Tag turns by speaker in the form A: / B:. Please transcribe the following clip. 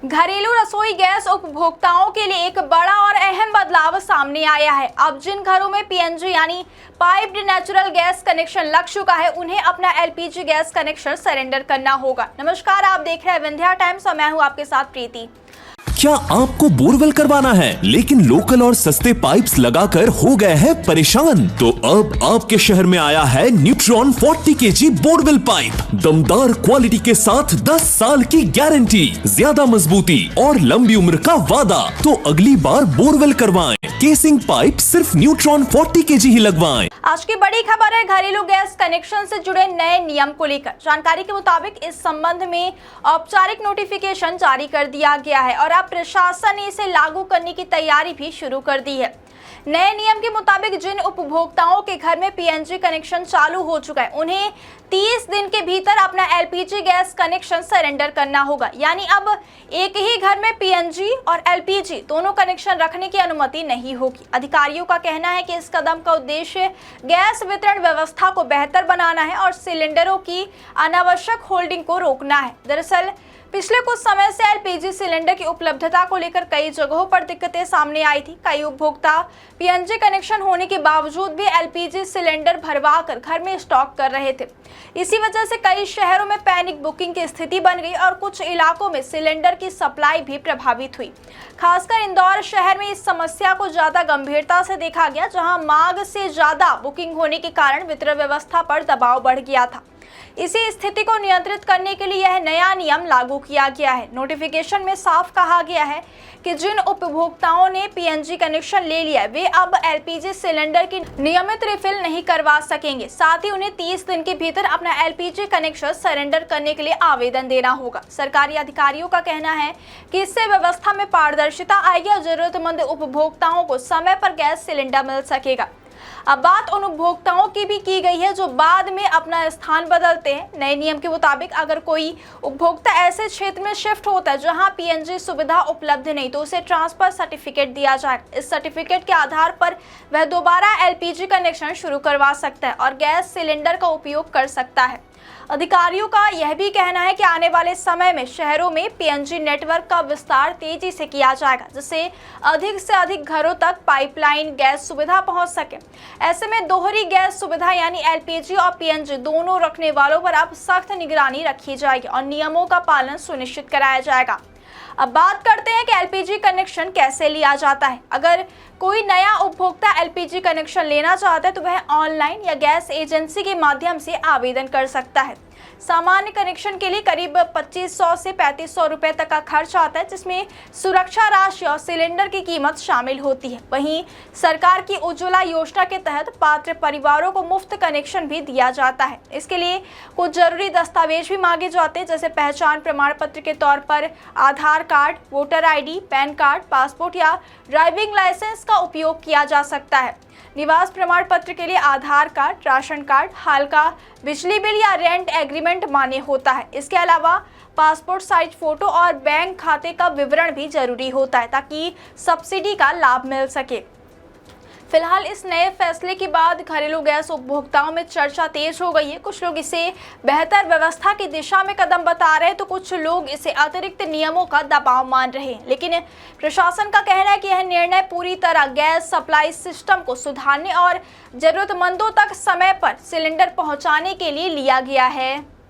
A: घरेलू रसोई गैस उपभोक्ताओं के लिए एक बड़ा और अहम बदलाव सामने आया है। अब जिन घरों में पीएनजी यानी पाइप्ड नेचुरल गैस कनेक्शन लग चुका है, उन्हें अपना एलपीजी गैस कनेक्शन सरेंडर करना होगा। नमस्कार, आप देख रहे हैं विंध्या टाइम्स और मैं हूं आपके साथ प्रीति।
B: क्या आपको बोरवेल करवाना है लेकिन लोकल और सस्ते पाइप्स लगाकर हो गए हैं परेशान? तो अब आपके शहर में आया है न्यूट्रॉन 40 केजी बोरवेल पाइप। दमदार क्वालिटी के साथ 10 साल की गारंटी, ज्यादा मजबूती और लंबी उम्र का वादा। तो अगली बार बोरवेल करवाएं, केसिंग पाइप सिर्फ न्यूट्रॉन 40 केजी ही लगवाएं।
A: आज की बड़ी खबर है घरेलू गैस कनेक्शन से जुड़े नए नियम को लेकर। जानकारी के मुताबिक इस संबंध में औपचारिक नोटिफिकेशन जारी कर दिया गया है और अब प्रशासन ने इसे लागू करने की तैयारी भी शुरू कर दी है। नए नियम के मुताबिक जिन उपभोक्ताओं के घर में पीएनजी कनेक्शन चालू हो चुका है, उन्हें 30 दिन के भीतर अपना एलपीजी गैस कनेक्शन सरेंडर करना होगा। यानी अब एक ही घर में पीएनजी और एलपीजी दोनों कनेक्शन रखने की अनुमति नहीं होगी। अधिकारियों का कहना है कि इस कदम का उद्देश्य गैस वितरण व्यवस्था को बेहतर बनाना है और सिलेंडरों की अनावश्यक होल्डिंग को रोकना है। दरअसल पिछले कुछ समय से एलपीजी सिलेंडर की उपलब्धता को लेकर कई जगहों पर दिक्कतें सामने आई थी। कई उपभोक्ता पीएनजी कनेक्शन होने के बावजूद भी एलपीजी सिलेंडर भरवा कर घर में स्टॉक कर रहे थे। इसी वजह से कई शहरों में पैनिक बुकिंग की स्थिति बन गई और कुछ इलाकों में सिलेंडर की सप्लाई भी प्रभावित हुई। खासकर इंदौर शहर में इस समस्या को ज्यादा गंभीरता से देखा गया, जहां मांग से ज्यादा बुकिंग होने के कारण वितरण व्यवस्था पर दबाव बढ़ गया था। इसी स्थिति को नियंत्रित करने के लिए यह नया नियम लागू किया गया है। नोटिफिकेशन में साफ कहा गया है कि जिन उपभोक्ताओं ने पीएनजी कनेक्शन ले लिया है, वे अब एलपीजी सिलेंडर की नियमित रिफिल नहीं करवा सकेंगे। साथ ही उन्हें 30 दिन के भीतर अपना एलपीजी कनेक्शन सरेंडर करने के लिए आवेदन देना होगा। सरकारी अधिकारियों का कहना है कि इससे व्यवस्था में पारदर्शिता आएगी और जरूरतमंद उपभोक्ताओं को समय पर गैस सिलेंडर मिल सकेगा। अब बात उन उपभोक्ताओं की भी की गई है जो बाद में अपना स्थान बदलते हैं। नए नियम के मुताबिक अगर कोई उपभोक्ता ऐसे क्षेत्र में शिफ्ट होता है जहां पीएनजी सुविधा उपलब्ध नहीं, तो उसे ट्रांसफर सर्टिफिकेट दिया जाएगा। इस सर्टिफिकेट के आधार पर वह दोबारा एलपीजी कनेक्शन शुरू करवा सकता है और गैस सिलेंडर का उपयोग कर सकता है। अधिकारियों का यह भी कहना है कि आने वाले समय में शहरों में पीएनजी नेटवर्क का विस्तार तेजी से किया जाएगा, जिससे अधिक से अधिक घरों तक पाइपलाइन गैस सुविधा पहुंच सके। ऐसे में दोहरी गैस सुविधा यानी एलपीजी और पीएनजी दोनों रखने वालों पर अब सख्त निगरानी रखी जाएगी और नियमों का पालन सुनिश्चित कराया जाएगा। अब बात करते हैं कि एलपीजी कनेक्शन कैसे लिया जाता है। अगर कोई नया उपभोक्ता एलपीजी कनेक्शन लेना चाहता है तो वह ऑनलाइन या गैस एजेंसी के माध्यम से आवेदन कर सकता है। सामान्य कनेक्शन के लिए करीब 2500 से 3500 रुपए तक का खर्च आता है, जिसमें सुरक्षा राशि और सिलेंडर की कीमत शामिल होती है। वहीं सरकार की उज्ज्वला योजना के तहत पात्र परिवारों को मुफ्त कनेक्शन भी दिया जाता है। इसके लिए कुछ जरूरी दस्तावेज भी मांगे जाते हैं, जैसे पहचान प्रमाण पत्र के तौर पर Aadhaar card, voter ID, PAN card, passport या ड्राइविंग लाइसेंस का उपयोग किया जा सकता है। निवास प्रमाण पत्र के लिए आधार कार्ड, राशन कार्ड, हाल का बिजली बिल या रेंट एग्रीमेंट मान्य होता है। इसके अलावा पासपोर्ट साइज फोटो और बैंक खाते का विवरण भी जरूरी होता है ताकि सब्सिडी का लाभ मिल सके। फिलहाल इस नए फैसले के बाद घरेलू गैस उपभोक्ताओं में चर्चा तेज हो गई है। कुछ लोग इसे बेहतर व्यवस्था की दिशा में कदम बता रहे हैं, तो कुछ लोग इसे अतिरिक्त नियमों का दबाव मान रहे हैं। लेकिन प्रशासन का कहना है कि यह निर्णय पूरी तरह गैस सप्लाई सिस्टम को सुधारने और जरूरतमंदों तक समय पर सिलेंडर पहुंचाने के लिए लिया गया है।